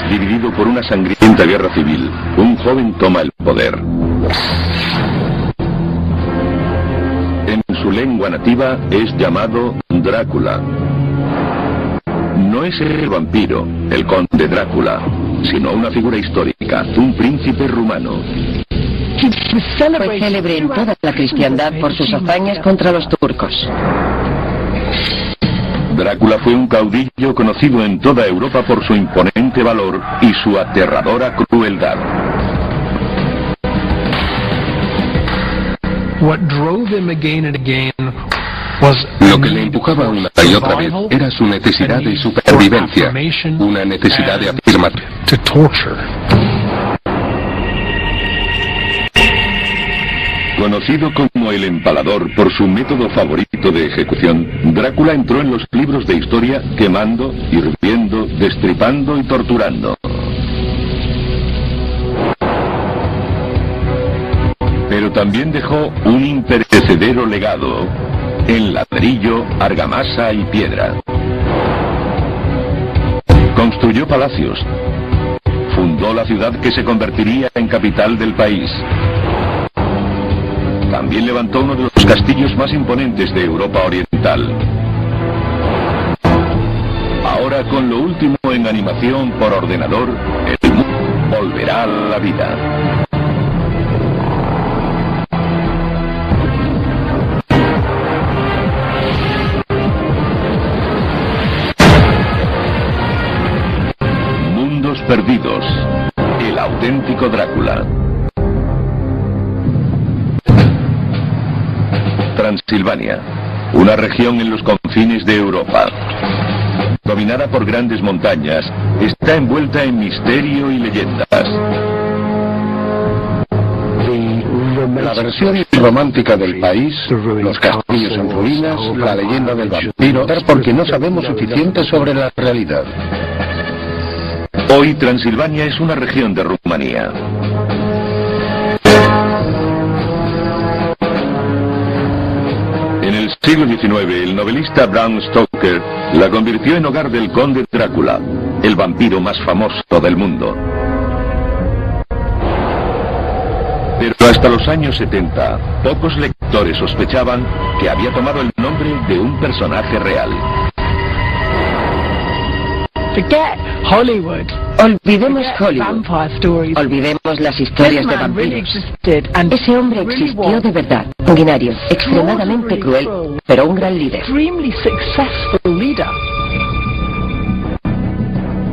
dividido por una sangrienta guerra civil, un joven toma el poder. En su lengua nativa es llamado Drácula. No es el vampiro, el conde Drácula, sino una figura histórica, un príncipe rumano. Fue célebre en toda la cristiandad por sus hazañas contra los turcos. Drácula fue un caudillo conocido en toda Europa por su imponente valor y su aterradora crueldad. Lo que le empujaba una y otra vez era su necesidad de supervivencia, una necesidad de afirmación. Conocido como el empalador por su método favorito de ejecución, Drácula entró en los libros de historia quemando, hirviendo, destripando y torturando. Pero también dejó un imperecedero legado en ladrillo, argamasa y piedra. Construyó palacios. Fundó la ciudad que se convertiría en capital del país. También levantó uno de los castillos más imponentes de Europa Oriental. Ahora, con lo último en animación por ordenador, el mundo volverá a la vida. Mundos perdidos. El auténtico Drácula. Transilvania, una región en los confines de Europa. Dominada por grandes montañas, está envuelta en misterio y leyendas. La versión romántica del país, los castillos en ruinas, la leyenda del vampiro, porque no sabemos suficiente sobre la realidad. Hoy Transilvania es una región de Rumanía. En el siglo XIX, el novelista Bram Stoker la convirtió en hogar del conde Drácula, el vampiro más famoso del mundo. Pero hasta los años 70, pocos lectores sospechaban que había tomado el nombre de un personaje real. Olvidemos Hollywood. Olvidemos las historias de vampiros. Ese hombre existió de verdad. Sanguinario, extremadamente cruel, pero un gran líder.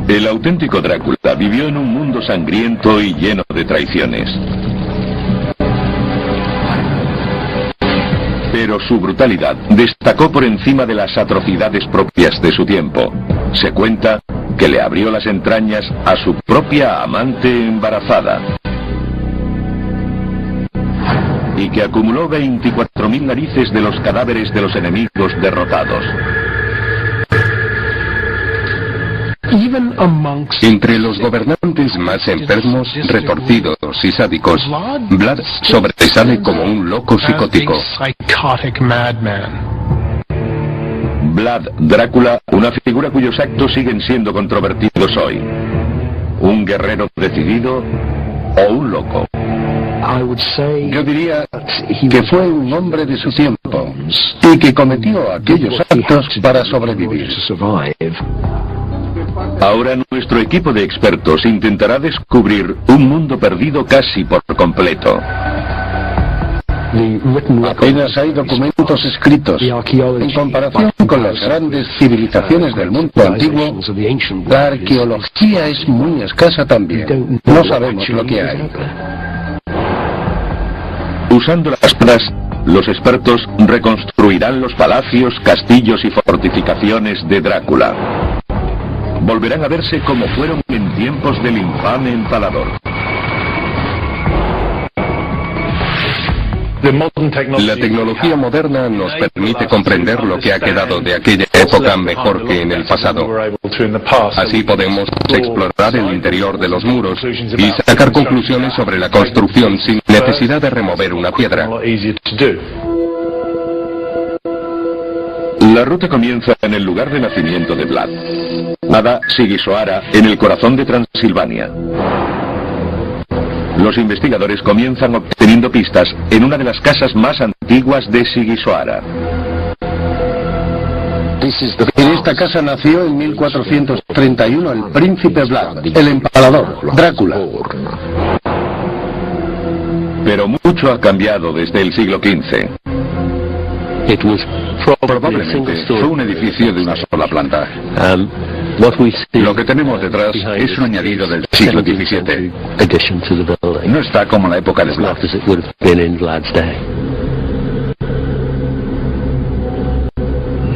El auténtico Drácula vivió en un mundo sangriento y lleno de traiciones. Pero su brutalidad destacó por encima de las atrocidades propias de su tiempo. Se cuenta que le abrió las entrañas a su propia amante embarazada. Y que acumuló 24.000 narices de los cadáveres de los enemigos derrotados. Entre los gobernantes más enfermos, retorcidos y sádicos, Vlad sobresale como un loco psicótico. Vlad Drácula, una figura cuyos actos siguen siendo controvertidos hoy. ¿Un guerrero decidido o un loco? Yo diría que fue un hombre de su tiempo y que cometió aquellos actos para sobrevivir. Ahora nuestro equipo de expertos intentará descubrir un mundo perdido casi por completo. Apenas hay documentos escritos. En comparación con las grandes civilizaciones del mundo antiguo, la arqueología es muy escasa también. No sabemos lo que hay. Usando las pruebas, los expertos reconstruirán los palacios, castillos y fortificaciones de Drácula. Volverán a verse como fueron en tiempos del infame empalador. La tecnología moderna nos permite comprender lo que ha quedado de aquella época mejor que en el pasado. Así podemos explorar el interior de los muros y sacar conclusiones sobre la construcción sin necesidad de remover una piedra. La ruta comienza en el lugar de nacimiento de Vlad, llamada Sigisoara, en el corazón de Transilvania. Los investigadores comienzan obteniendo pistas en una de las casas más antiguas de Sigisoara. En esta casa nació en 1431 el príncipe Vlad, el empalador, Drácula. Pero mucho ha cambiado desde el siglo XV. Probablemente fue un edificio de una sola planta. Lo que tenemos detrás es un añadido del siglo XVII. No está como en la época de Vlad.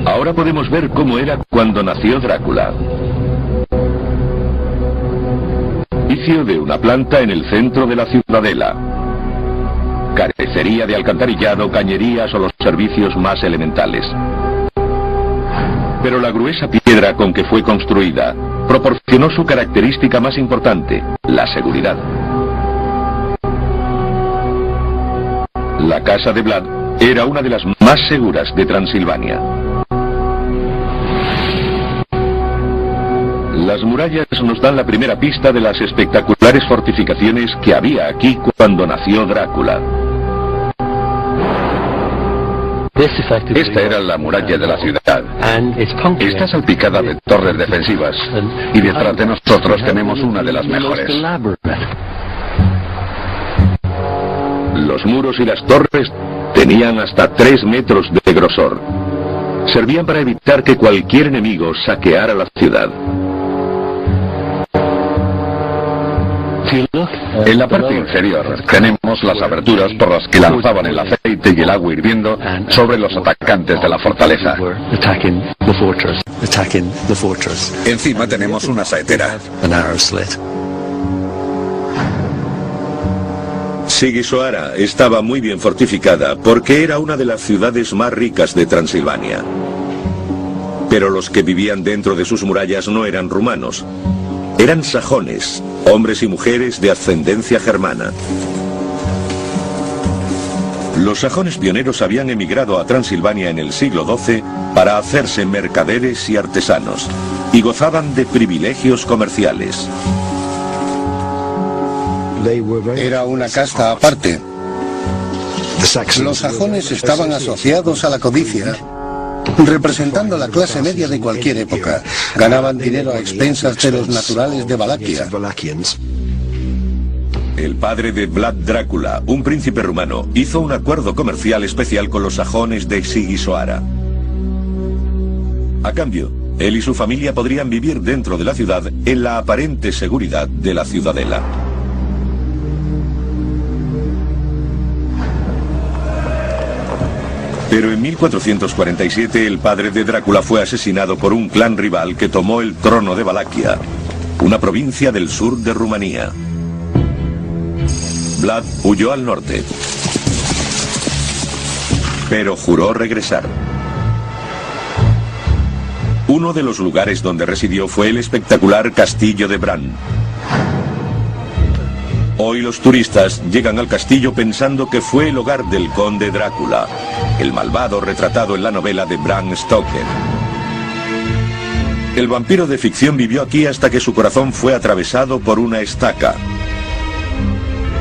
Ahora podemos ver cómo era cuando nació Drácula. Edificio de una planta en el centro de la ciudadela. Carecería de alcantarillado, cañerías o los servicios más elementales. Pero la gruesa piedra con que fue construida proporcionó su característica más importante, la seguridad. La casa de Vlad era una de las más seguras de Transilvania. Las murallas nos dan la primera pista de las espectaculares fortificaciones que había aquí cuando nació Drácula. Esta era la muralla de la ciudad. Está salpicada de torres defensivas y detrás de nosotros tenemos una de las mejores. Los muros y las torres tenían hasta 3 metros de grosor. Servían para evitar que cualquier enemigo saqueara la ciudad. En la parte inferior tenemos las aberturas por las que lanzaban el aceite y el agua hirviendo sobre los atacantes de la fortaleza. Encima tenemos una saetera. Sigisoara estaba muy bien fortificada porque era una de las ciudades más ricas de Transilvania. Pero los que vivían dentro de sus murallas no eran rumanos. Eran sajones, hombres y mujeres de ascendencia germana. Los sajones pioneros habían emigrado a Transilvania en el siglo XII para hacerse mercaderes y artesanos, y gozaban de privilegios comerciales. Era una casta aparte. Los sajones estaban asociados a la codicia, representando la clase media de cualquier época. Ganaban dinero a expensas de los naturales de Valaquia. El padre de Vlad Drácula, un príncipe rumano, hizo un acuerdo comercial especial con los sajones de Sigisoara. A cambio, él y su familia podrían vivir dentro de la ciudad en la aparente seguridad de la ciudadela. Pero en 1447 el padre de Drácula fue asesinado por un clan rival que tomó el trono de Valaquia, una provincia del sur de Rumanía. Vlad huyó al norte, pero juró regresar. Uno de los lugares donde residió fue el espectacular castillo de Bran. Hoy los turistas llegan al castillo pensando que fue el hogar del conde Drácula, el malvado retratado en la novela de Bram Stoker. El vampiro de ficción vivió aquí hasta que su corazón fue atravesado por una estaca.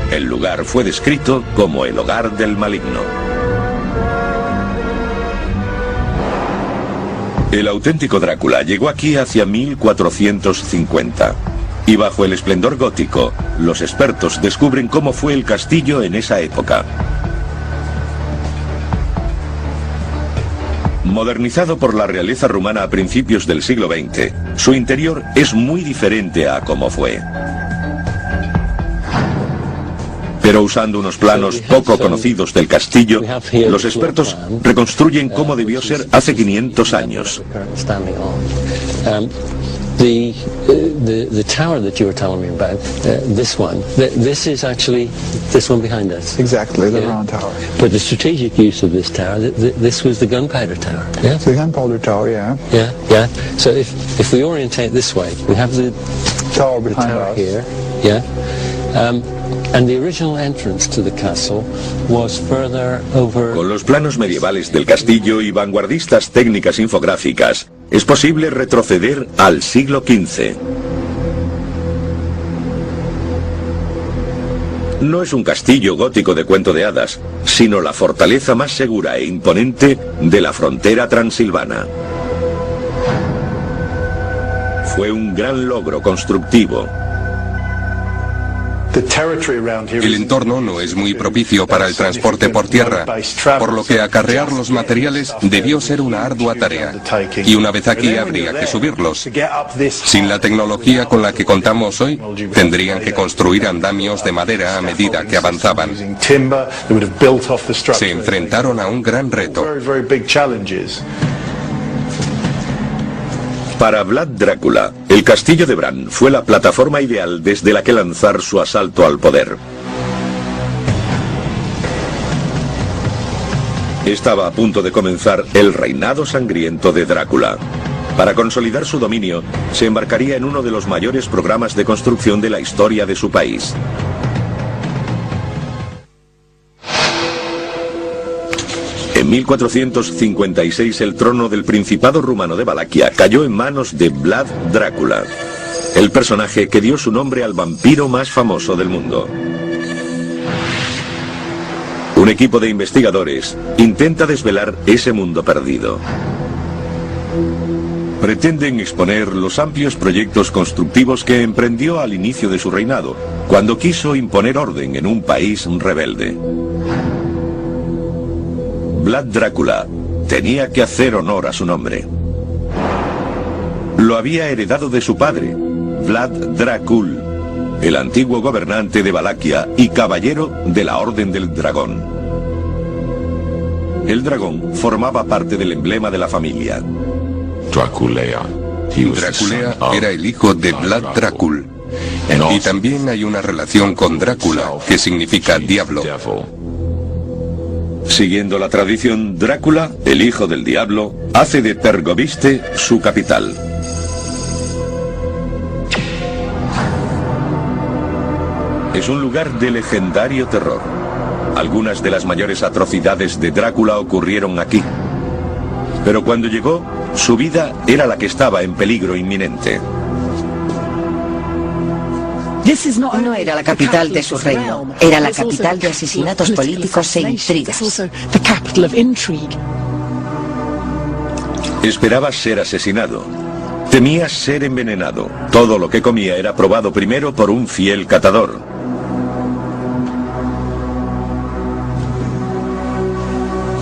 El lugar fue descrito como el hogar del maligno. El auténtico Drácula llegó aquí hacia 1450. Y bajo el esplendor gótico, los expertos descubren cómo fue el castillo en esa época. Modernizado por la realeza rumana a principios del siglo XX, su interior es muy diferente a como fue. Pero usando unos planos poco conocidos del castillo, los expertos reconstruyen cómo debió ser hace 500 años. The tower that you were telling me about, this one, this is actually this one behind us. Exactly, the round tower. But the strategic use of this tower, this was the gunpowder tower. Yeah. The gunpowder tower, yeah. Yeah, yeah. So if we orientate this way, we have the tower behind us here. Yeah. And the original entrance to the castle was further over. Con los planos medievales del castillo y vanguardistas técnicas infográficas, es posible retroceder al siglo XV. No es un castillo gótico de cuento de hadas, sino la fortaleza más segura e imponente de la frontera transilvana. Fue un gran logro constructivo. El entorno no es muy propicio para el transporte por tierra, por lo que acarrear los materiales debió ser una ardua tarea, y una vez aquí habría que subirlos. Sin la tecnología con la que contamos hoy, tendrían que construir andamios de madera a medida que avanzaban. Se enfrentaron a un gran reto. Para Vlad Drácula, el castillo de Bran fue la plataforma ideal desde la que lanzar su asalto al poder. Estaba a punto de comenzar el reinado sangriento de Drácula. Para consolidar su dominio, se embarcaría en uno de los mayores programas de construcción de la historia de su país. En 1456 el trono del Principado rumano de Valaquia cayó en manos de Vlad Drácula, el personaje que dio su nombre al vampiro más famoso del mundo. Un equipo de investigadores intenta desvelar ese mundo perdido. Pretenden exponer los amplios proyectos constructivos que emprendió al inicio de su reinado, cuando quiso imponer orden en un país rebelde. Vlad Drácula tenía que hacer honor a su nombre. Lo había heredado de su padre, Vlad Dracul, el antiguo gobernante de Valaquia y caballero de la Orden del Dragón. El dragón formaba parte del emblema de la familia. Draculea era el hijo de Vlad Dracul, y también hay una relación con Drácula, que significa diablo. Siguiendo la tradición, Drácula, el hijo del diablo, hace de Tergoviste su capital. Es un lugar de legendario terror. Algunas de las mayores atrocidades de Drácula ocurrieron aquí. Pero cuando llegó, su vida era la que estaba en peligro inminente. No era la capital de su reino, era la capital de asesinatos políticos e intrigas. Esperaba ser asesinado. Temía ser envenenado. Todo lo que comía era probado primero por un fiel catador.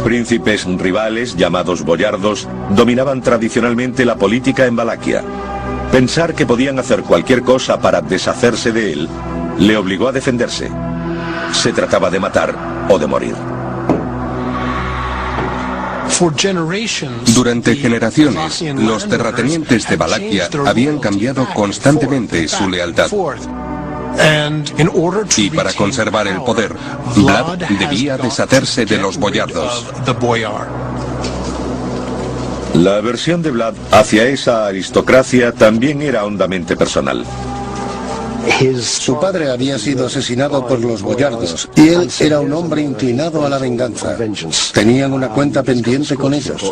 Príncipes rivales, llamados boyardos, dominaban tradicionalmente la política en Valaquia. Pensar que podían hacer cualquier cosa para deshacerse de él le obligó a defenderse. Se trataba de matar o de morir. Durante generaciones, los terratenientes de Valaquia habían cambiado constantemente su lealtad. Y para conservar el poder, Vlad debía deshacerse de los boyardos. La aversión de Vlad hacia esa aristocracia también era hondamente personal. Su padre había sido asesinado por los boyardos y él era un hombre inclinado a la venganza. Tenían una cuenta pendiente con ellos.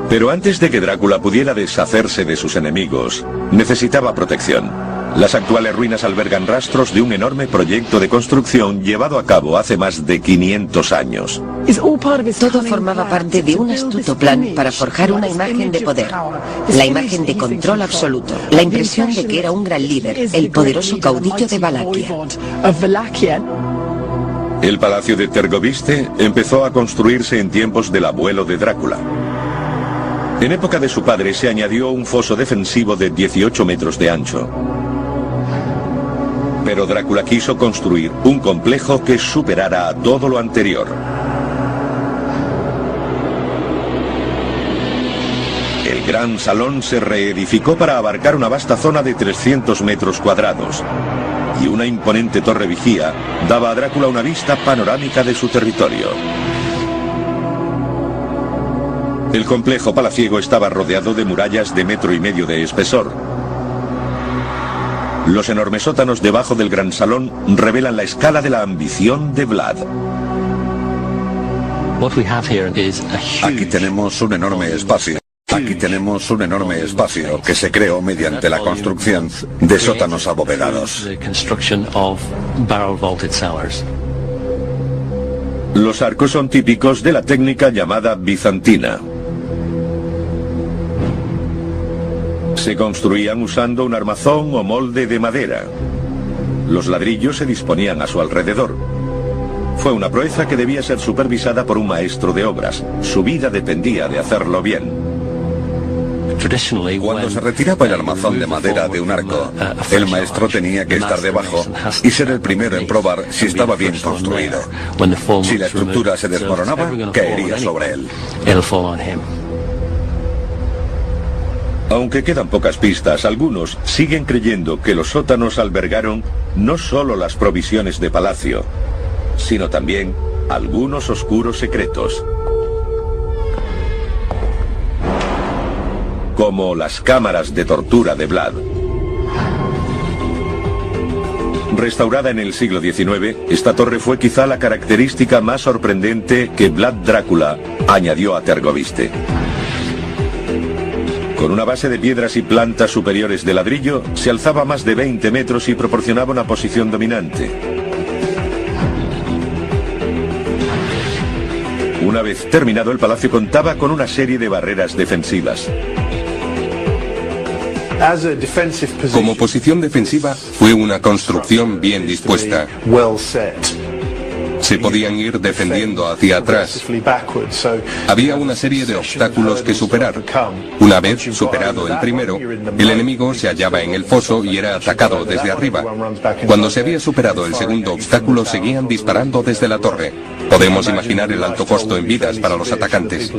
Pero antes de que Drácula pudiera deshacerse de sus enemigos, necesitaba protección. Las actuales ruinas albergan rastros de un enorme proyecto de construcción llevado a cabo hace más de 500 años. Todo formaba parte de un astuto plan para forjar una imagen de poder, la imagen de control absoluto, la impresión de que era un gran líder, el poderoso caudillo de Valaquia. El palacio de Tergoviste empezó a construirse en tiempos del abuelo de Drácula. En época de su padre se añadió un foso defensivo de 18 metros de ancho. Pero Drácula quiso construir un complejo que superara a todo lo anterior. El gran salón se reedificó para abarcar una vasta zona de 300 metros cuadrados. Y una imponente torre vigía daba a Drácula una vista panorámica de su territorio. El complejo palaciego estaba rodeado de murallas de 1,5 metros de espesor. Los enormes sótanos debajo del gran salón revelan la escala de la ambición de Vlad. Aquí tenemos un enorme espacio. Aquí tenemos un enorme espacio que se creó mediante la construcción de sótanos abovedados. Los arcos son típicos de la técnica llamada bizantina. Se construían usando un armazón o molde de madera. Los ladrillos se disponían a su alrededor. Fue una proeza que debía ser supervisada por un maestro de obras. Su vida dependía de hacerlo bien. Cuando se retiraba el armazón de madera de un arco, el maestro tenía que estar debajo y ser el primero en probar si estaba bien construido. Si la estructura se desmoronaba, caería sobre él. Aunque quedan pocas pistas, algunos siguen creyendo que los sótanos albergaron no solo las provisiones de palacio, sino también algunos oscuros secretos. Como las cámaras de tortura de Vlad. Restaurada en el siglo XIX, esta torre fue quizá la característica más sorprendente que Vlad Drácula añadió a Tergoviste. Con una base de piedras y plantas superiores de ladrillo, se alzaba más de 20 metros y proporcionaba una posición dominante. Una vez terminado, el palacio contaba con una serie de barreras defensivas. Como posición defensiva, fue una construcción bien dispuesta. Se podían ir defendiendo hacia atrás. Había una serie de obstáculos que superar. Una vez superado el primero, el enemigo se hallaba en el foso y era atacado desde arriba. Cuando se había superado el segundo obstáculo, seguían disparando desde la torre. Podemos imaginar el alto costo en vidas para los atacantes.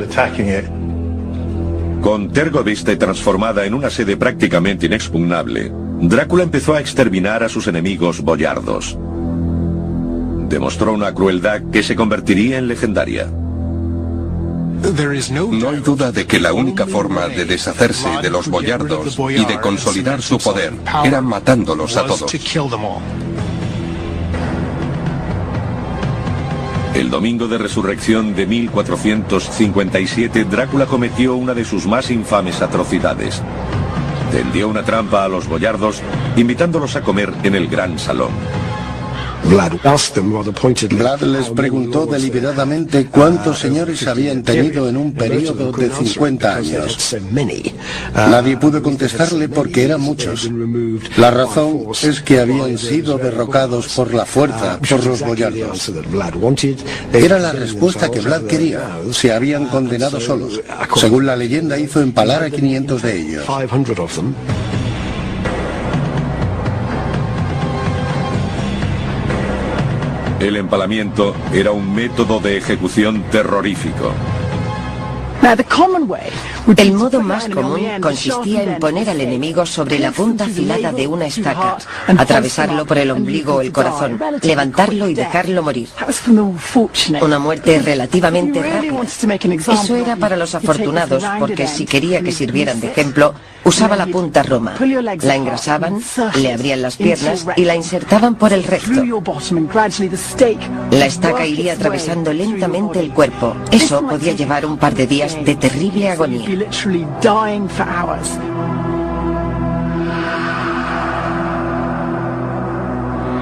Con Tergoviste transformada en una sede prácticamente inexpugnable, Drácula empezó a exterminar a sus enemigos boyardos. Demostró una crueldad que se convertiría en legendaria. No hay duda de que la única forma de deshacerse de los boyardos y de consolidar su poder era matándolos a todos. El domingo de resurrección de 1457, Drácula cometió una de sus más infames atrocidades. Tendió una trampa a los boyardos, invitándolos a comer en el gran salón. Vlad les preguntó deliberadamente cuántos señores habían tenido en un periodo de 50 años. Nadie pudo contestarle porque eran muchos. La razón es que habían sido derrocados por la fuerza por los boyardos. Era la respuesta que Vlad quería. Se habían condenado solos. Según la leyenda, hizo empalar a 500 de ellos. El empalamiento era un método de ejecución terrorífico. El modo más común consistía en poner al enemigo sobre la punta afilada de una estaca, atravesarlo por el ombligo o el corazón, levantarlo y dejarlo morir. Una muerte relativamente rápida. Eso era para los afortunados, porque si quería que sirvieran de ejemplo, usaba la punta roma. La engrasaban, le abrían las piernas y la insertaban por el recto. La estaca iría atravesando lentamente el cuerpo. Eso podía llevar un par de días de terrible agonía.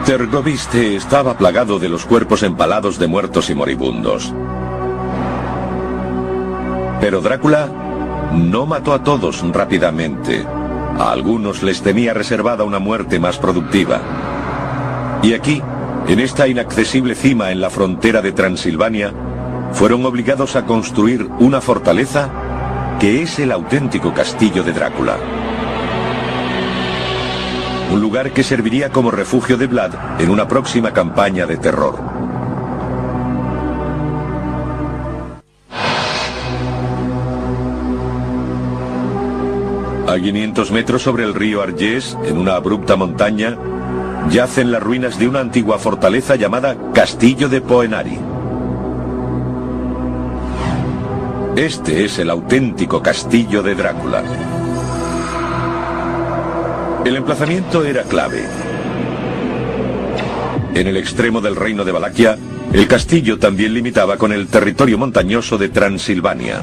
Tergoviste estaba plagado de los cuerpos empalados de muertos y moribundos. Pero Drácula no mató a todos rápidamente. A algunos les tenía reservada una muerte más productiva. Y aquí, en esta inaccesible cima en la frontera de Transilvania, fueron obligados a construir una fortaleza que es el auténtico castillo de Drácula. Un lugar que serviría como refugio de Vlad en una próxima campaña de terror. A 500 metros sobre el río Argés, en una abrupta montaña, yacen las ruinas de una antigua fortaleza llamada Castillo de Poenari. Este es el auténtico castillo de Drácula. El emplazamiento era clave. En el extremo del reino de Valaquia, el castillo también limitaba con el territorio montañoso de Transilvania.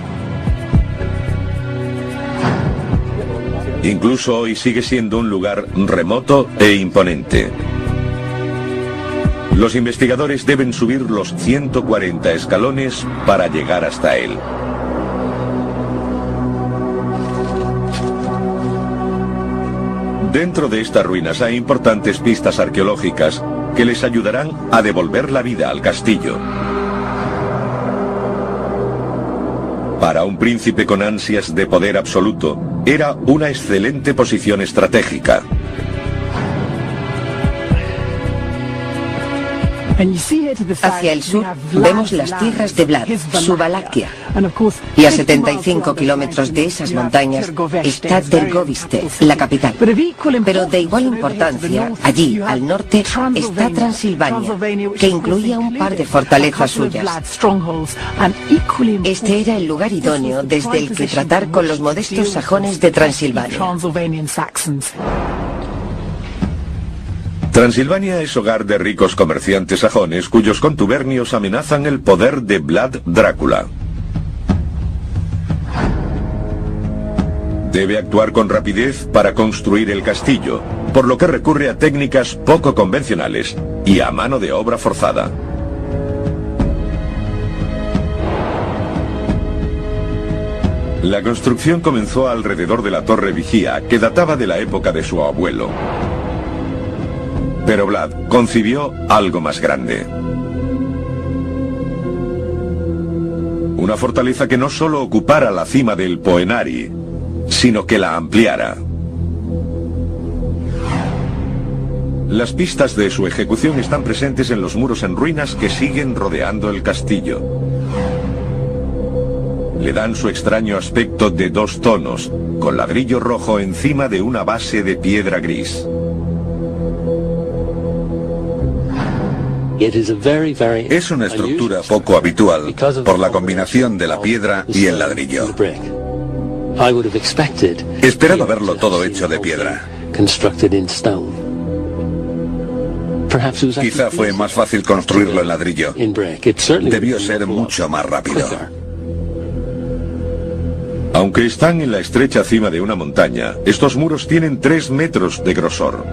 Incluso hoy sigue siendo un lugar remoto e imponente. Los investigadores deben subir los 140 escalones para llegar hasta él. Dentro de estas ruinas hay importantes pistas arqueológicas que les ayudarán a devolver la vida al castillo. Para un príncipe con ansias de poder absoluto, era una excelente posición estratégica. Hacia el sur vemos las tierras de Vlad, su Valaquia. Y a 75 kilómetros de esas montañas está Tergoviste, la capital. Pero de igual importancia, allí, al norte, está Transilvania, que incluía un par de fortalezas suyas. Este era el lugar idóneo desde el que tratar con los modestos sajones de Transilvania. Transilvania es hogar de ricos comerciantes sajones cuyos contubernios amenazan el poder de Vlad Drácula. Debe actuar con rapidez para construir el castillo, por lo que recurre a técnicas poco convencionales y a mano de obra forzada. La construcción comenzó alrededor de la torre vigía, que databa de la época de su abuelo. Pero Vlad concibió algo más grande. Una fortaleza que no solo ocupara la cima del Poenari, sino que la ampliara. Las pistas de su ejecución están presentes en los muros en ruinas que siguen rodeando el castillo. Le dan su extraño aspecto de 2 tonos, con ladrillo rojo encima de una base de piedra gris. Es una estructura poco habitual por la combinación de la piedra y el ladrillo. Esperaba verlo todo hecho de piedra. Quizá fue más fácil construirlo en ladrillo. Debió ser mucho más rápido. Aunque están en la estrecha cima de una montaña, estos muros tienen 3 metros de grosor.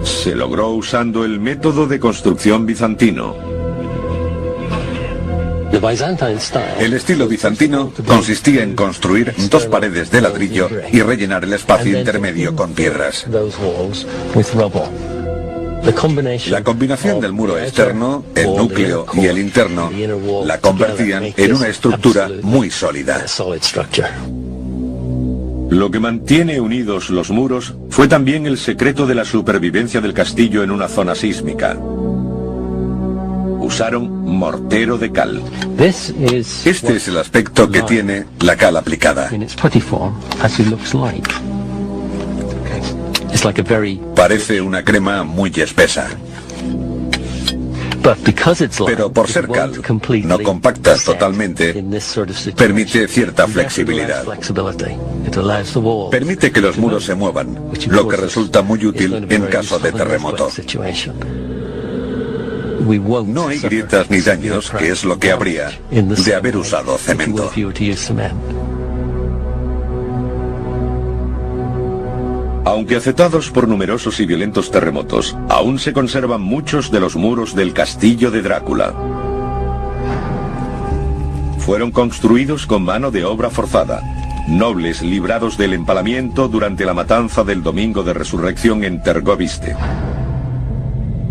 Se logró usando el método de construcción bizantino. El estilo bizantino consistía en construir 2 paredes de ladrillo y rellenar el espacio intermedio con piedras. La combinación del muro externo, el núcleo y el interno la convertían en una estructura muy sólida. Lo que mantiene unidos los muros fue también el secreto de la supervivencia del castillo en una zona sísmica. Usaron mortero de cal. Este es el aspecto que tiene la cal aplicada. Parece una crema muy espesa. Pero por ser cal, no compacta totalmente, permite cierta flexibilidad. Permite que los muros se muevan, lo que resulta muy útil en caso de terremoto. No hay grietas ni daños, que es lo que habría de haber usado cemento. Aunque afectados por numerosos y violentos terremotos, aún se conservan muchos de los muros del castillo de Drácula. Fueron construidos con mano de obra forzada, nobles librados del empalamiento durante la matanza del Domingo de Resurrección en Tergoviste.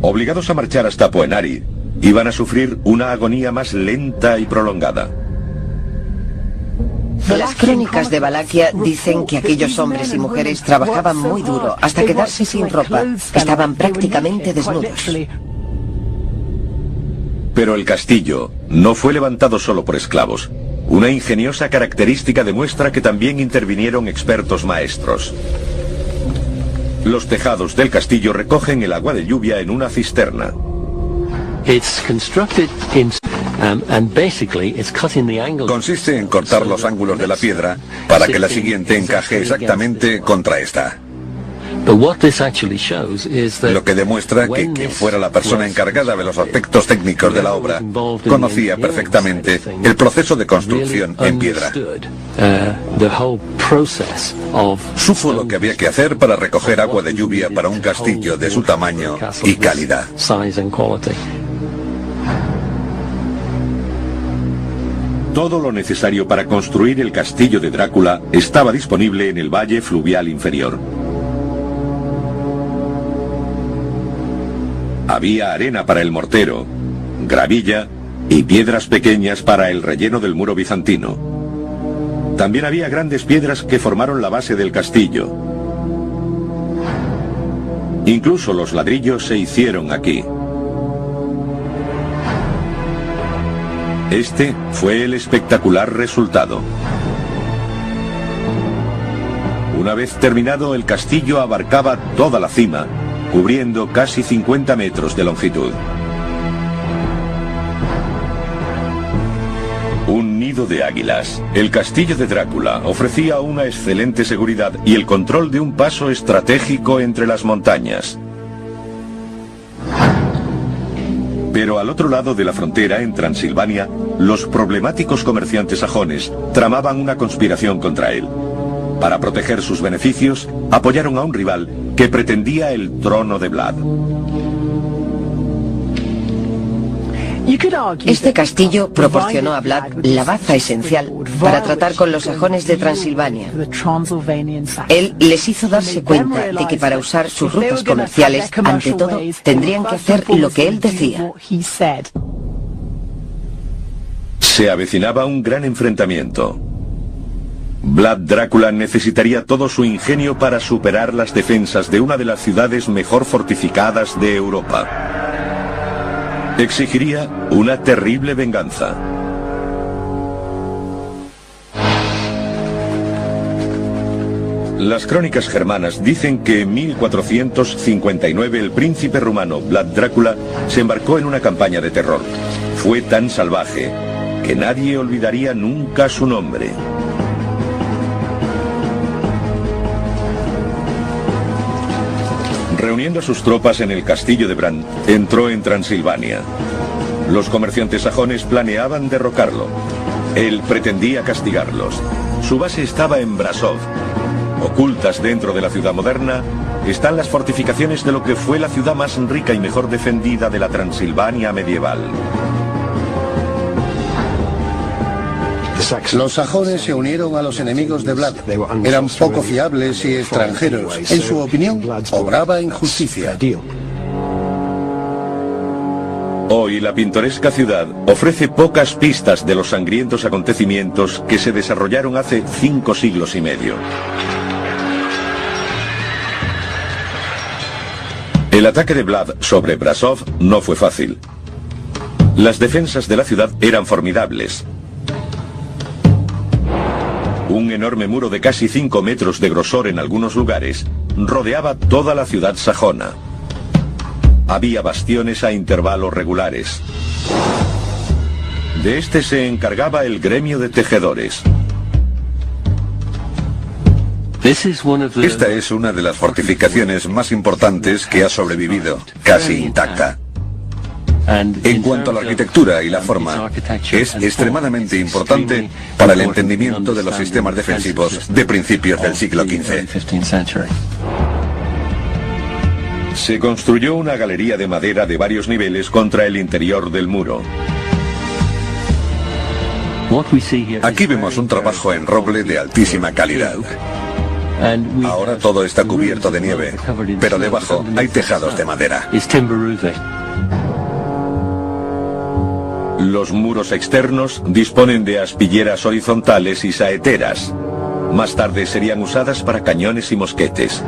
Obligados a marchar hasta Poenari, iban a sufrir una agonía más lenta y prolongada. Las crónicas de Valaquia dicen que aquellos hombres y mujeres trabajaban muy duro hasta quedarse sin ropa. Estaban prácticamente desnudos. Pero el castillo no fue levantado solo por esclavos. Una ingeniosa característica demuestra que también intervinieron expertos maestros. Los tejados del castillo recogen el agua de lluvia en una cisterna. Consiste en cortar los ángulos de la piedra para que la siguiente encaje exactamente contra esta. Lo que demuestra que quien fuera la persona encargada de los aspectos técnicos de la obra conocía perfectamente el proceso de construcción en piedra. Supo lo que había que hacer para recoger agua de lluvia para un castillo de su tamaño y calidad. Todo lo necesario para construir el castillo de Drácula estaba disponible en el valle fluvial inferior. Había arena para el mortero, gravilla y piedras pequeñas para el relleno del muro bizantino. También había grandes piedras que formaron la base del castillo. Incluso los ladrillos se hicieron aquí. Este fue el espectacular resultado. Una vez terminado, el castillo abarcaba toda la cima, cubriendo casi 50 metros de longitud. Un nido de águilas. El castillo de Drácula ofrecía una excelente seguridad y el control de un paso estratégico entre las montañas. Pero al otro lado de la frontera, en Transilvania, los problemáticos comerciantes sajones tramaban una conspiración contra él. Para proteger sus beneficios, apoyaron a un rival que pretendía el trono de Vlad. Este castillo proporcionó a Vlad la baza esencial para tratar con los sajones de Transilvania. Él les hizo darse cuenta de que para usar sus rutas comerciales, ante todo, tendrían que hacer lo que él decía. Se avecinaba un gran enfrentamiento. Vlad Drácula necesitaría todo su ingenio para superar las defensas de una de las ciudades mejor fortificadas de Europa. Exigiría una terrible venganza. Las crónicas germanas dicen que en 1459 el príncipe rumano Vlad Drácula se embarcó en una campaña de terror. Fue tan salvaje que nadie olvidaría nunca su nombre. Reuniendo a sus tropas en el castillo de Bran, entró en Transilvania. Los comerciantes sajones planeaban derrocarlo. Él pretendía castigarlos. Su base estaba en Brasov. Ocultas dentro de la ciudad moderna están las fortificaciones de lo que fue la ciudad más rica y mejor defendida de la Transilvania medieval. Los sajones se unieron a los enemigos de Vlad. Eran poco fiables y extranjeros. En su opinión, obraba en justicia. Hoy la pintoresca ciudad ofrece pocas pistas de los sangrientos acontecimientos que se desarrollaron hace 5 siglos y medio. El ataque de Vlad sobre Brasov no fue fácil. Las defensas de la ciudad eran formidables. Un enorme muro de casi 5 metros de grosor en algunos lugares rodeaba toda la ciudad sajona. Había bastiones a intervalos regulares. De este se encargaba el gremio de tejedores. Esta es una de las fortificaciones más importantes que ha sobrevivido, casi intacta. En cuanto a la arquitectura y la forma, es extremadamente importante para el entendimiento de los sistemas defensivos de principios del siglo XV. Se construyó una galería de madera de varios niveles contra el interior del muro. Aquí vemos un trabajo en roble de altísima calidad. Ahora todo está cubierto de nieve, pero debajo hay tejados de madera. Los muros externos disponen de aspilleras horizontales y saeteras. Más tarde serían usadas para cañones y mosquetes.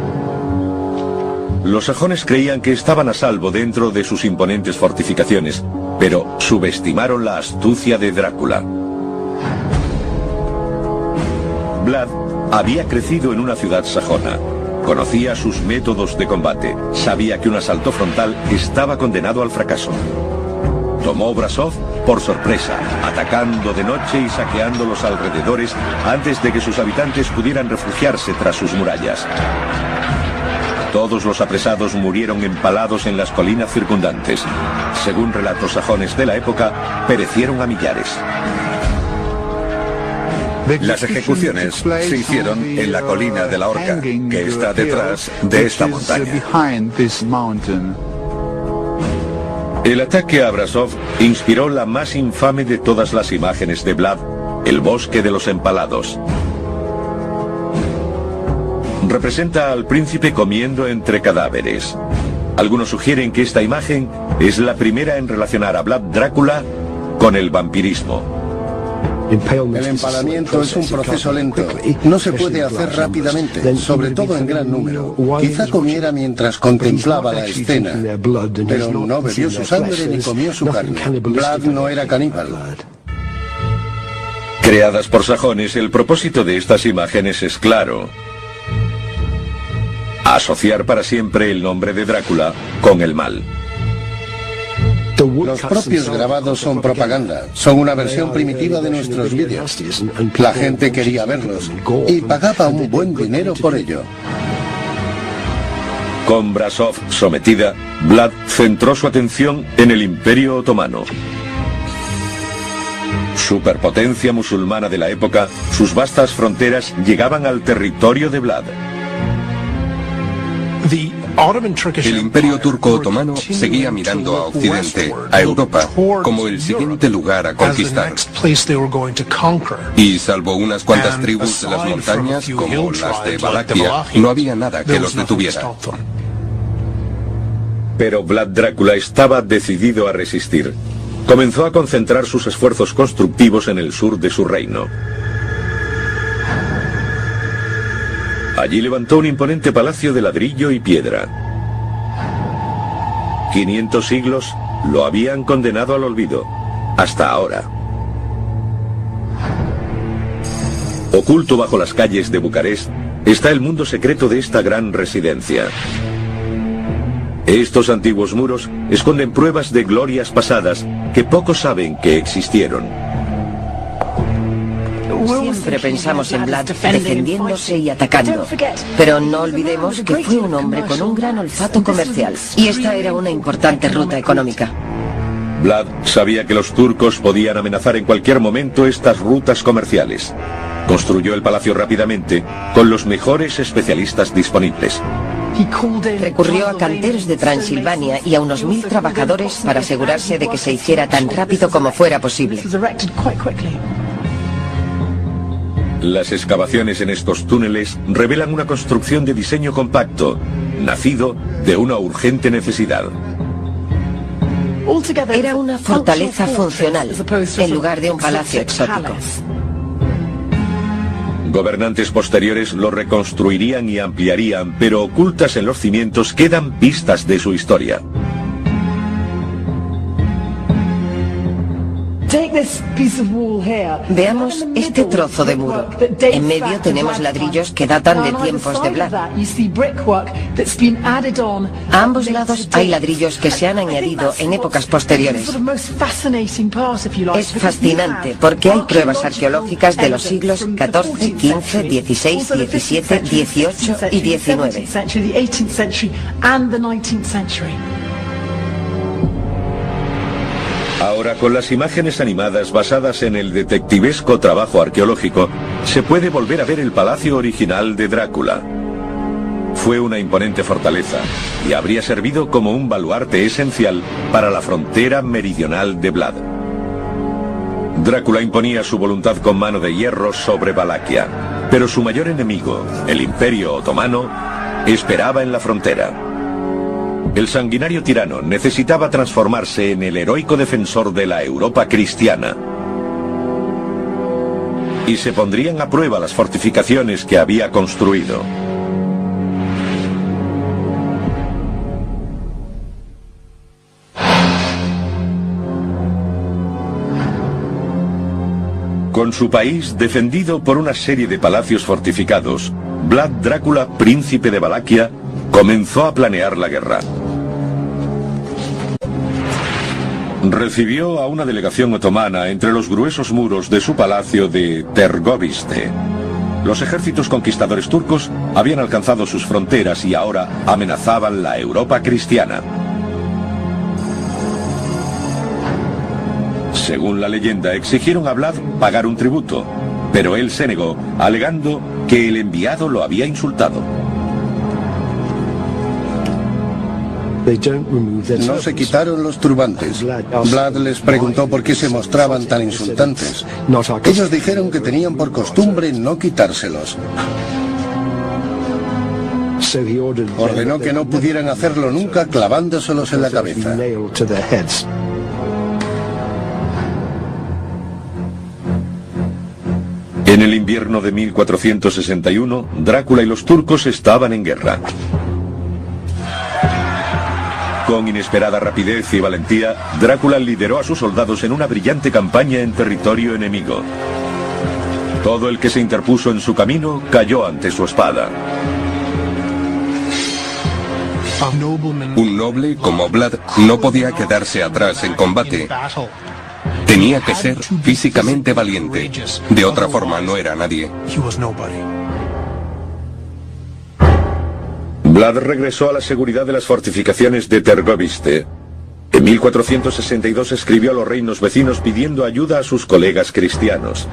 Los sajones creían que estaban a salvo dentro de sus imponentes fortificaciones, pero subestimaron la astucia de Drácula. Vlad había crecido en una ciudad sajona. Conocía sus métodos de combate. Sabía que un asalto frontal estaba condenado al fracaso. Tomó Brasov por sorpresa, atacando de noche y saqueando los alrededores antes de que sus habitantes pudieran refugiarse tras sus murallas. Todos los apresados murieron empalados en las colinas circundantes. Según relatos sajones de la época, perecieron a millares. Las ejecuciones se hicieron en la colina de la Horca, que está detrás de esta montaña. El ataque a Brasov inspiró la más infame de todas las imágenes de Vlad, el bosque de los empalados. Representa al príncipe comiendo entre cadáveres. Algunos sugieren que esta imagen es la primera en relacionar a Vlad Drácula con el vampirismo. El empalamiento es un proceso lento. No se puede hacer rápidamente, sobre todo en gran número. Quizá comiera mientras contemplaba la escena, pero no bebió su sangre ni comió su carne. Vlad no era caníbal. Creadas por sajones, el propósito de estas imágenes es claro: asociar para siempre el nombre de Drácula con el mal. Los propios grabados son propaganda, son una versión primitiva de nuestros vídeos. La gente quería verlos y pagaba un buen dinero por ello. Con Brasov sometida, Vlad centró su atención en el Imperio Otomano. Superpotencia musulmana de la época, sus vastas fronteras llegaban al territorio de Vlad. El Imperio Turco Otomano seguía mirando a Occidente, a Europa, como el siguiente lugar a conquistar. Y salvo unas cuantas tribus de las montañas, como las de Valaquia, no había nada que los detuviera. Pero Vlad Drácula estaba decidido a resistir. Comenzó a concentrar sus esfuerzos constructivos en el sur de su reino. Allí levantó un imponente palacio de ladrillo y piedra. 500 siglos lo habían condenado al olvido, hasta ahora. Oculto bajo las calles de Bucarest está el mundo secreto de esta gran residencia. Estos antiguos muros esconden pruebas de glorias pasadas que pocos saben que existieron. Siempre pensamos en Vlad defendiéndose y atacando, pero no olvidemos que fue un hombre con un gran olfato comercial, y esta era una importante ruta económica. Vlad sabía que los turcos podían amenazar en cualquier momento estas rutas comerciales. Construyó el palacio rápidamente, con los mejores especialistas disponibles. Recurrió a canteros de Transilvania y a unos 1000 trabajadores para asegurarse de que se hiciera tan rápido como fuera posible. Las excavaciones en estos túneles revelan una construcción de diseño compacto, nacido de una urgente necesidad. Era una fortaleza funcional, en lugar de un palacio exótico. Gobernantes posteriores lo reconstruirían y ampliarían, pero ocultas en los cimientos quedan pistas de su historia. Veamos este trozo de muro. En medio tenemos ladrillos que datan de tiempos de Vlad. A ambos lados hay ladrillos que se han añadido en épocas posteriores. Es fascinante porque hay pruebas arqueológicas de los siglos XIV, XV, XVI, XVII, XVIII y XIX. Ahora, con las imágenes animadas basadas en el detectivesco trabajo arqueológico, se puede volver a ver el palacio original de Drácula. Fue una imponente fortaleza y habría servido como un baluarte esencial para la frontera meridional de Vlad. Drácula imponía su voluntad con mano de hierro sobre Valaquia, pero su mayor enemigo, el Imperio Otomano, esperaba en la frontera. El sanguinario tirano necesitaba transformarse en el heroico defensor de la Europa cristiana. Y se pondrían a prueba las fortificaciones que había construido. Con su país defendido por una serie de palacios fortificados, Vlad Drácula, príncipe de Valaquia, comenzó a planear la guerra. Recibió a una delegación otomana entre los gruesos muros de su palacio de Tergoviste. Los ejércitos conquistadores turcos habían alcanzado sus fronteras y ahora amenazaban la Europa cristiana. Según la leyenda, exigieron a Vlad pagar un tributo, pero él se negó, alegando que el enviado lo había insultado. No se quitaron los turbantes. Vlad les preguntó por qué se mostraban tan insultantes. Ellos dijeron que tenían por costumbre no quitárselos. Ordenó que no pudieran hacerlo nunca clavándoselos en la cabeza. En el invierno de 1461, Drácula y los turcos estaban en guerra. Con inesperada rapidez y valentía, Drácula lideró a sus soldados en una brillante campaña en territorio enemigo. Todo el que se interpuso en su camino cayó ante su espada. Un noble como Vlad no podía quedarse atrás en combate. Tenía que ser físicamente valiente. De otra forma no era nadie. Vlad regresó a la seguridad de las fortificaciones de Tergoviste. En 1462 escribió a los reinos vecinos pidiendo ayuda a sus colegas cristianos.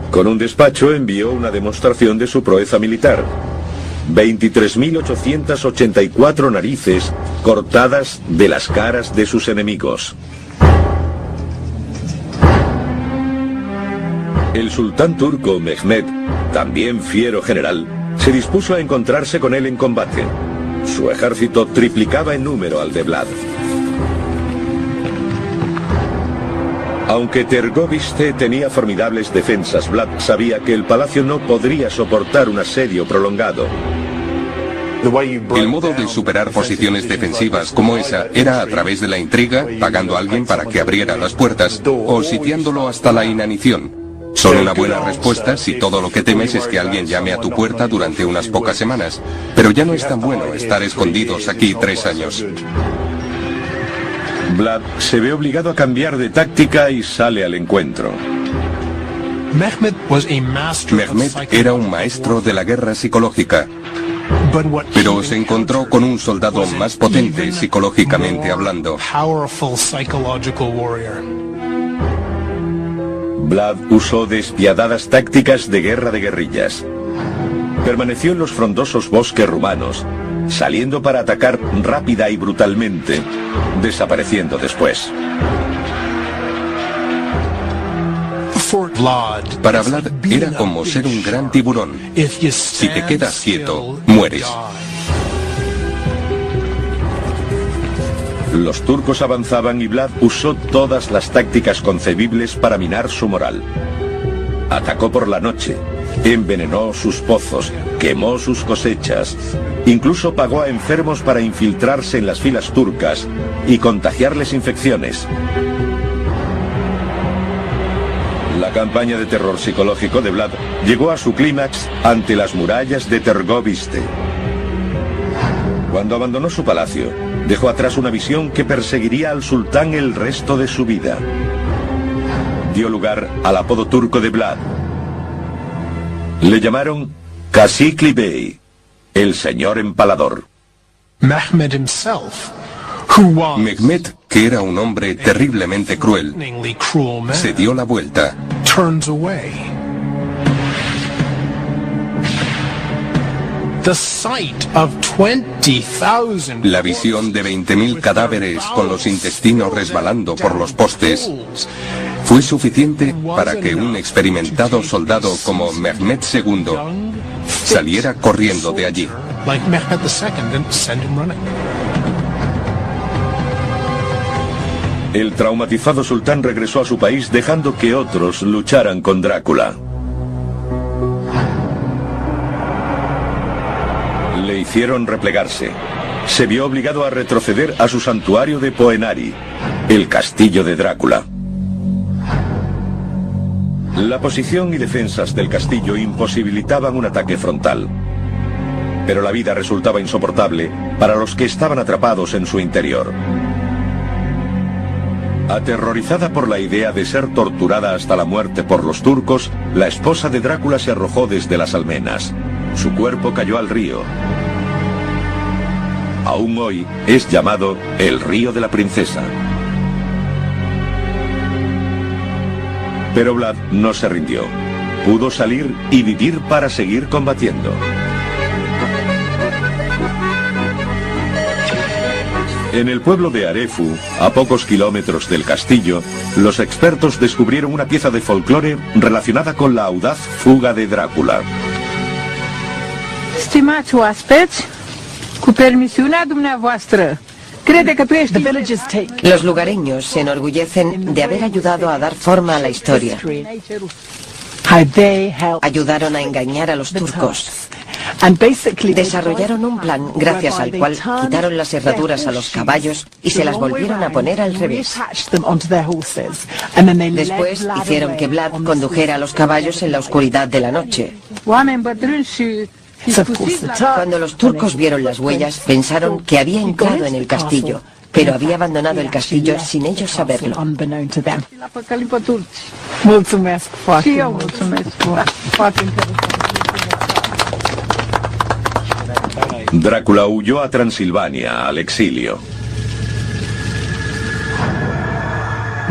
Con un despacho envió una demostración de su proeza militar. 23.884 narices cortadas de las caras de sus enemigos. El sultán turco Mehmed, también fiero general, se dispuso a encontrarse con él en combate. Su ejército triplicaba en número al de Vlad. Aunque Tergoviste tenía formidables defensas, Vlad sabía que el palacio no podría soportar un asedio prolongado. El modo de superar posiciones defensivas como esa era a través de la intriga, pagando a alguien para que abriera las puertas, o sitiándolo hasta la inanición. Son una buena respuesta si todo lo que temes es que alguien llame a tu puerta durante unas pocas semanas, pero ya no es tan bueno estar escondidos aquí 3 años. Vlad se ve obligado a cambiar de táctica y sale al encuentro. Mehmed era un maestro de la guerra psicológica, pero se encontró con un soldado más potente psicológicamente hablando. Vlad usó despiadadas tácticas de guerra de guerrillas. Permaneció en los frondosos bosques rumanos, saliendo para atacar rápida y brutalmente, desapareciendo después. Para Vlad era como ser un gran tiburón. Si te quedas quieto, mueres. Los turcos avanzaban y Vlad usó todas las tácticas concebibles para minar su moral. Atacó por la noche, envenenó sus pozos, quemó sus cosechas, incluso pagó a enfermos para infiltrarse en las filas turcas y contagiarles infecciones. La campaña de terror psicológico de Vlad llegó a su clímax ante las murallas de Tergoviste. Cuando abandonó su palacio, dejó atrás una visión que perseguiría al sultán el resto de su vida. Dio lugar al apodo turco de Vlad. Le llamaron Cacique Bey, el señor empalador. Mehmed, que era un hombre terriblemente cruel, se dio la vuelta. La visión de 20.000 cadáveres con los intestinos resbalando por los postes fue suficiente para que un experimentado soldado como Mehmed II saliera corriendo de allí. El traumatizado sultán regresó a su país dejando que otros lucharan con Drácula. Le hicieron replegarse. Se vio obligado a retroceder a su santuario de Poenari, el castillo de Drácula. La posición y defensas del castillo imposibilitaban un ataque frontal. Pero la vida resultaba insoportable para los que estaban atrapados en su interior. Aterrorizada por la idea de ser torturada hasta la muerte por los turcos, la esposa de Drácula se arrojó desde las almenas. Su cuerpo cayó al río. Aún hoy es llamado el río de la princesa. Pero Vlad no se rindió. Pudo salir y vivir para seguir combatiendo. En el pueblo de Arefu, a pocos kilómetros del castillo, los expertos descubrieron una pieza de folclore relacionada con la audaz fuga de Drácula. Stimați oaspeți, cu permisiunea dumneavoastră, crede că tu ești... Los lugareños se enorgullecen de haber ayudado a dar forma a la historia. Ayudaron a engañar a los turcos. Desarrollaron un plan gracias al cual quitaron las herraduras a los caballos y se las volvieron a poner al revés. Después hicieron que Vlad condujera a los caballos en la oscuridad de la noche. Cuando los turcos vieron las huellas, pensaron que había entrado en el castillo, pero había abandonado el castillo sin ellos saberlo. Drácula huyó a Transilvania, al exilio.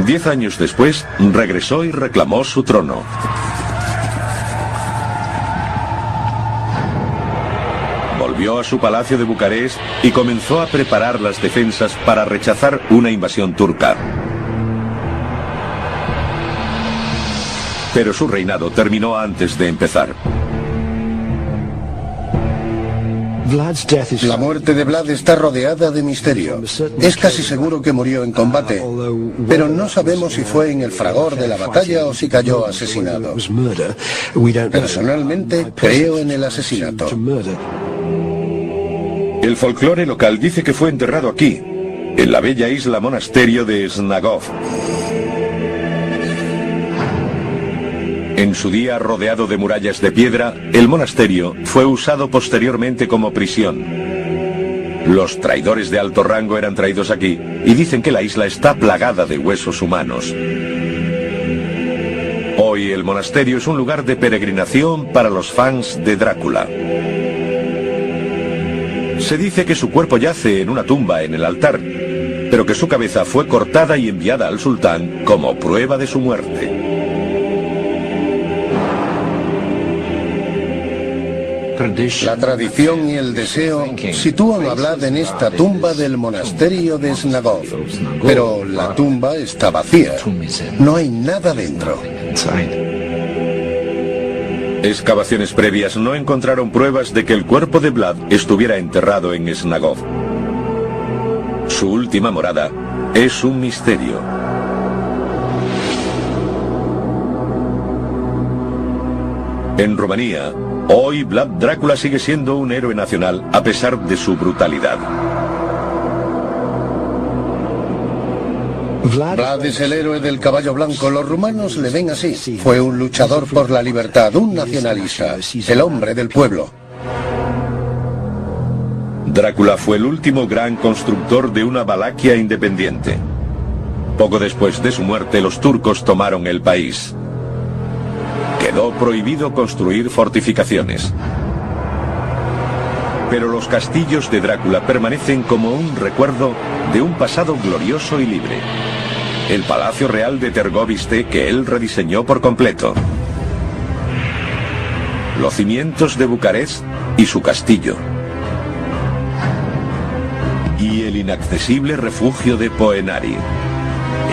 10 años después, regresó y reclamó su trono. Volvió a su palacio de Bucarest y comenzó a preparar las defensas para rechazar una invasión turca. Pero su reinado terminó antes de empezar. La muerte de Vlad está rodeada de misterio. Es casi seguro que murió en combate, pero no sabemos si fue en el fragor de la batalla o si cayó asesinado. Personalmente, creo en el asesinato. El folclore local dice que fue enterrado aquí, en la bella isla monasterio de Snagov. En su día rodeado de murallas de piedra, el monasterio fue usado posteriormente como prisión. Los traidores de alto rango eran traídos aquí y dicen que la isla está plagada de huesos humanos. Hoy el monasterio es un lugar de peregrinación para los fans de Drácula. Se dice que su cuerpo yace en una tumba en el altar, pero que su cabeza fue cortada y enviada al sultán como prueba de su muerte. La tradición y el deseo sitúan a Vlad en esta tumba del monasterio de Snagov, pero la tumba está vacía. No hay nada dentro. Excavaciones previas no encontraron pruebas de que el cuerpo de Vlad estuviera enterrado en Snagov. Su última morada es un misterio. En Rumanía, hoy Vlad Drácula sigue siendo un héroe nacional a pesar de su brutalidad. Vlad es el héroe del caballo blanco. Los rumanos le ven así. Fue un luchador por la libertad, un nacionalista, el hombre del pueblo. Drácula fue el último gran constructor de una Valaquia independiente. Poco después de su muerte, los turcos tomaron el país. Quedó prohibido construir fortificaciones. Pero los castillos de Drácula permanecen como un recuerdo de un pasado glorioso y libre. El Palacio Real de Tergoviste, que él rediseñó por completo. Los cimientos de Bucarest y su castillo. Y el inaccesible refugio de Poenari,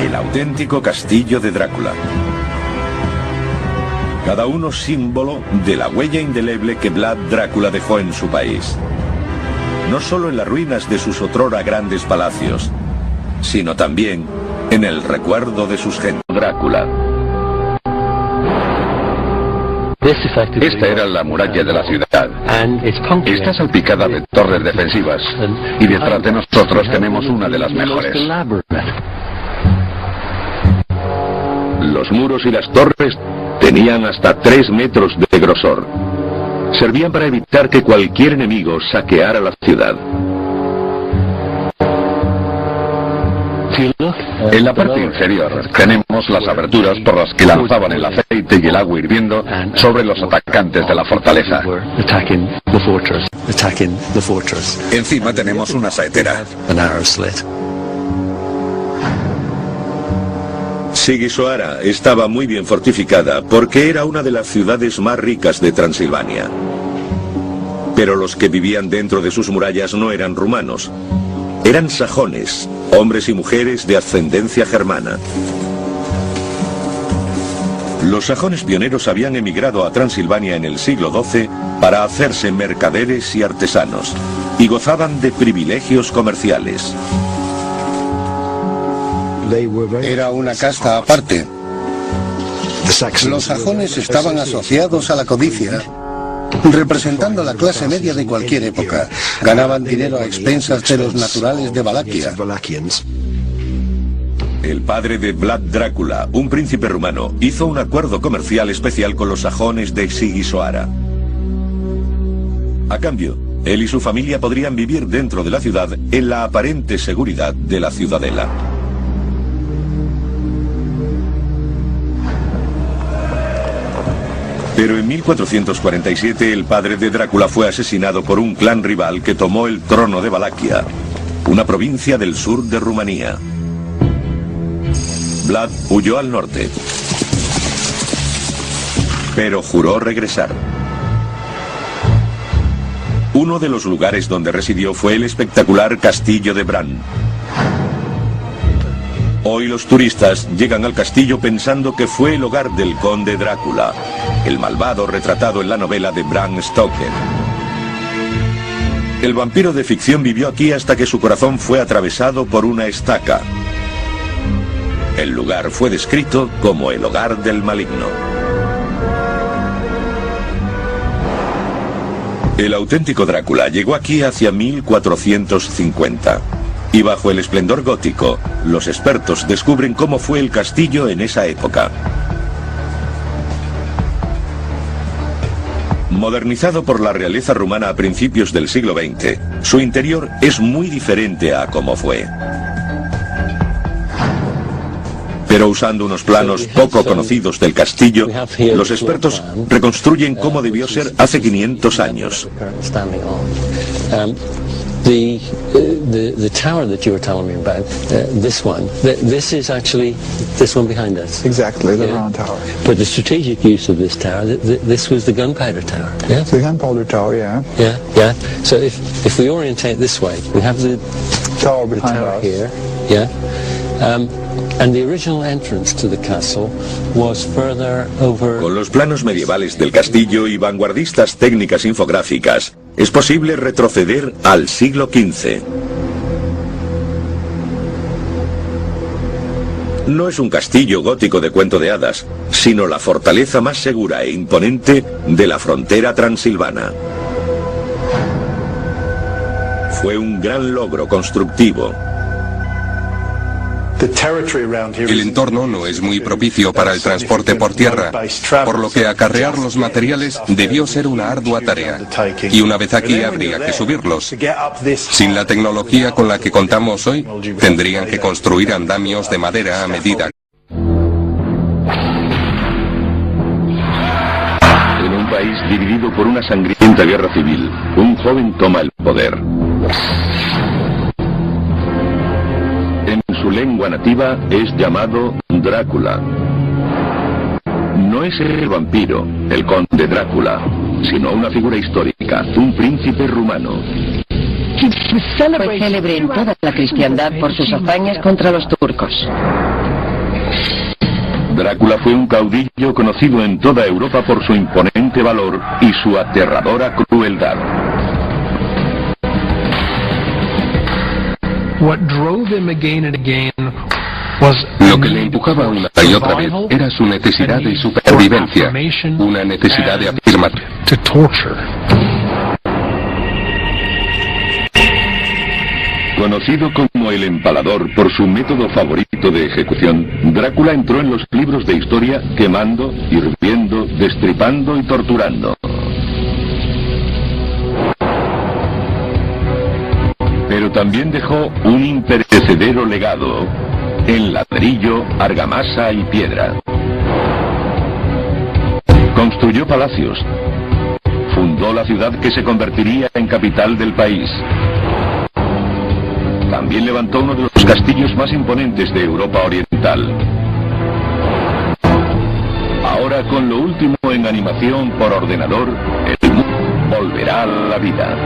el auténtico castillo de Drácula. Cada uno símbolo de la huella indeleble que Vlad Drácula dejó en su país. No solo en las ruinas de sus otrora grandes palacios, sino también en el recuerdo de sus gentes. Drácula. Esta era la muralla de la ciudad. Está salpicada de torres defensivas y detrás de nosotros tenemos una de las mejores. Los muros y las torres tenían hasta 3 metros de grosor. Servían para evitar que cualquier enemigo saqueara la ciudad. En la parte inferior tenemos las aberturas por las que lanzaban el aceite y el agua hirviendo sobre los atacantes de la fortaleza. Encima tenemos una saetera. Sigisoara estaba muy bien fortificada porque era una de las ciudades más ricas de Transilvania. Pero los que vivían dentro de sus murallas no eran rumanos. Eran sajones, hombres y mujeres de ascendencia germana. Los sajones pioneros habían emigrado a Transilvania en el siglo XII para hacerse mercaderes y artesanos, y gozaban de privilegios comerciales. Era una casta aparte. Los sajones estaban asociados a la codicia, representando la clase media de cualquier época. Ganaban dinero a expensas de los naturales de Valaquia. El padre de Vlad Drácula, un príncipe rumano, hizo un acuerdo comercial especial con los sajones de Sigisoara. A cambio, él y su familia podrían vivir dentro de la ciudad en la aparente seguridad de la ciudadela. Pero en 1447 el padre de Drácula fue asesinado por un clan rival que tomó el trono de Valaquia, una provincia del sur de Rumanía. Vlad huyó al norte, pero juró regresar. Uno de los lugares donde residió fue el espectacular castillo de Bran. Hoy los turistas llegan al castillo pensando que fue el hogar del conde Drácula, el malvado retratado en la novela de Bram Stoker. El vampiro de ficción vivió aquí hasta que su corazón fue atravesado por una estaca. El lugar fue descrito como el hogar del maligno. El auténtico Drácula llegó aquí hacia 1450. Y bajo el esplendor gótico, los expertos descubren cómo fue el castillo en esa época. Modernizado por la realeza rumana a principios del siglo XX, su interior es muy diferente a como fue. Pero usando unos planos poco conocidos del castillo, los expertos reconstruyen cómo debió ser hace 500 años. The tower that you were telling me about, this is actually this one behind us. Exactly, the round tower. But the strategic use of this tower, this was the gunpowder tower. Yeah. The gunpowder tower, yeah. Yeah. So if we orientate this way, we have the tower behind us here. Yeah. And the original entrance to the castle was further over. Con los planos medievales del castillo y vanguardistas técnicas infográficas, es posible retroceder al siglo XV. No es un castillo gótico de cuento de hadas, sino la fortaleza más segura e imponente de la frontera transilvana. Fue un gran logro constructivo. El entorno no es muy propicio para el transporte por tierra, por lo que acarrear los materiales debió ser una ardua tarea, y una vez aquí habría que subirlos. Sin la tecnología con la que contamos hoy, tendrían que construir andamios de madera a medida. En un país dividido por una sangrienta guerra civil, un joven toma el poder. En su lengua nativa es llamado Drácula. No es el vampiro, el conde Drácula, sino una figura histórica, un príncipe rumano. Fue célebre en toda la cristiandad por sus hazañas contra los turcos. Drácula fue un caudillo conocido en toda Europa por su imponente valor y su aterradora crueldad. Lo que le empujaba una y otra vez era su necesidad de supervivencia, una necesidad de afirmación. Conocido como el empalador por su método favorito de ejecución, Drácula entró en los libros de historia quemando, hirviendo, destripando y torturando. Pero Pero también dejó un imperecedero legado en ladrillo, argamasa y piedra. Construyó palacios. Fundó la ciudad que se convertiría en capital del país. También levantó uno de los castillos más imponentes de Europa Oriental. Ahora, con lo último en animación por ordenador, el mundo volverá a la vida.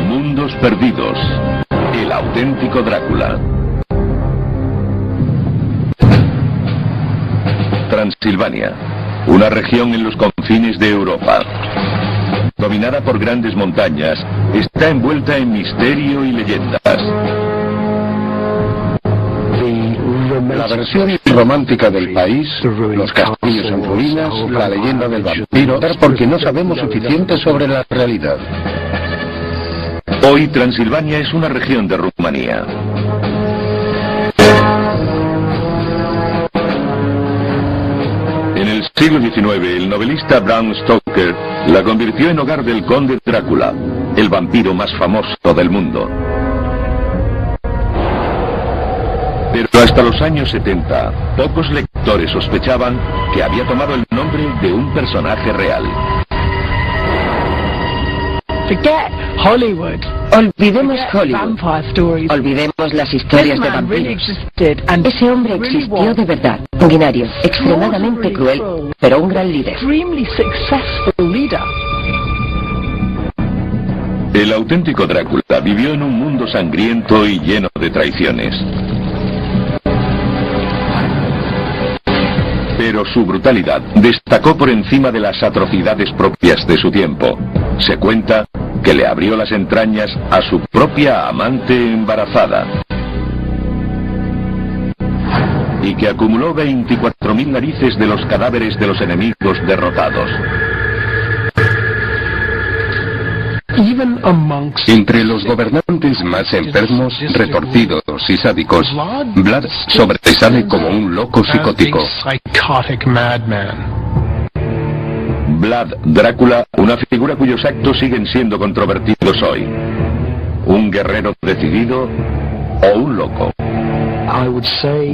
Mundos perdidos. El auténtico Drácula. Transilvania, una región en los confines de Europa. Dominada por grandes montañas, está envuelta en misterio y leyendas. La versión romántica del país, los castillos en ruinas, la leyenda del vampiro, porque no sabemos suficiente sobre la realidad. Hoy Transilvania es una región de Rumanía. En el siglo XIX, el novelista Bram Stoker la convirtió en hogar del conde Drácula, el vampiro más famoso del mundo. Pero hasta los años 70, pocos lectores sospechaban que había tomado el nombre de un personaje real. Olvidemos Hollywood. Olvidemos las historias de vampiros. Ese hombre existió de verdad. Sanguinario, extremadamente cruel, pero un gran líder. El auténtico Drácula vivió en un mundo sangriento y lleno de traiciones. Pero su brutalidad destacó por encima de las atrocidades propias de su tiempo. Se cuenta que le abrió las entrañas a su propia amante embarazada. Y que acumuló 24.000 narices de los cadáveres de los enemigos derrotados. Entre los gobernantes más enfermos, retorcidos y sádicos, Vlad sobresale como un loco psicótico. Vlad Drácula, una figura cuyos actos siguen siendo controvertidos hoy. ¿Un guerrero decidido o un loco?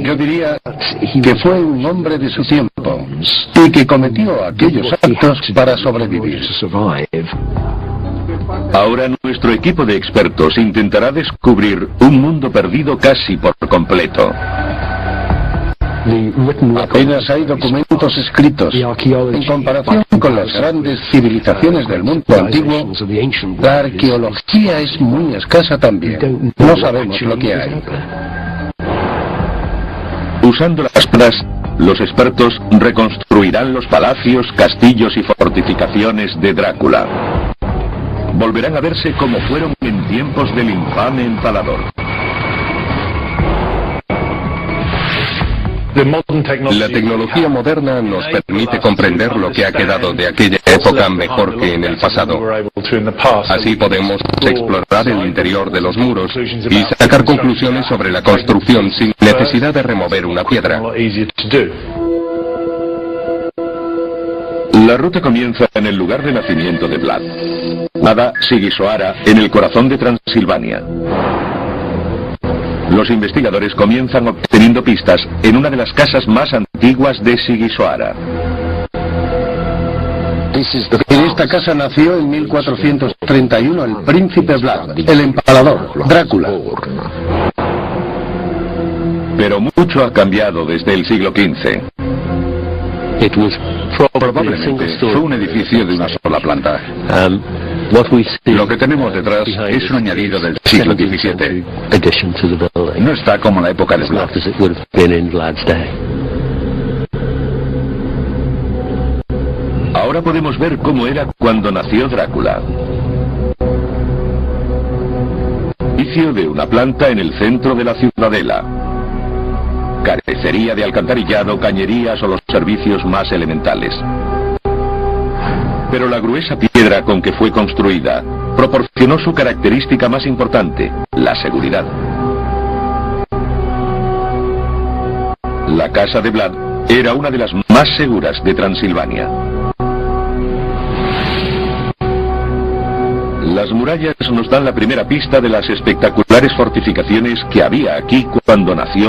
Yo diría que fue un hombre de su tiempo y que cometió aquellos actos para sobrevivir. Ahora nuestro equipo de expertos intentará descubrir un mundo perdido casi por completo. Apenas hay documentos escritos. En comparación con las grandes civilizaciones del mundo antiguo, la arqueología es muy escasa también. No sabemos lo que hay. Usando las pruebas, los expertos reconstruirán los palacios, castillos y fortificaciones de Drácula. Volverán a verse como fueron en tiempos del infame empalador. La tecnología moderna nos permite comprender lo que ha quedado de aquella época mejor que en el pasado. Así podemos explorar el interior de los muros y sacar conclusiones sobre la construcción sin necesidad de remover una piedra. La ruta comienza en el lugar de nacimiento de Vlad, Ada Sigisoara, en el corazón de Transilvania. Los investigadores comienzan obteniendo pistas en una de las casas más antiguas de Sigisoara. En esta casa nació en 1431 el príncipe Vlad, el empalador, Drácula. Pero mucho ha cambiado desde el siglo XV. Probablemente fue un edificio de una sola planta. Lo que tenemos detrás es un añadido del siglo XVII. No está como en la época de Vlad. Ahora podemos ver cómo era cuando nació Drácula. Edificio de una planta en el centro de la ciudadela. Carecería de alcantarillado, cañerías o los servicios más elementales. Pero la gruesa piedra con que fue construida proporcionó su característica más importante, la seguridad. La casa de Vlad era una de las más seguras de Transilvania. Las murallas nos dan la primera pista de las espectaculares fortificaciones que había aquí cuando nació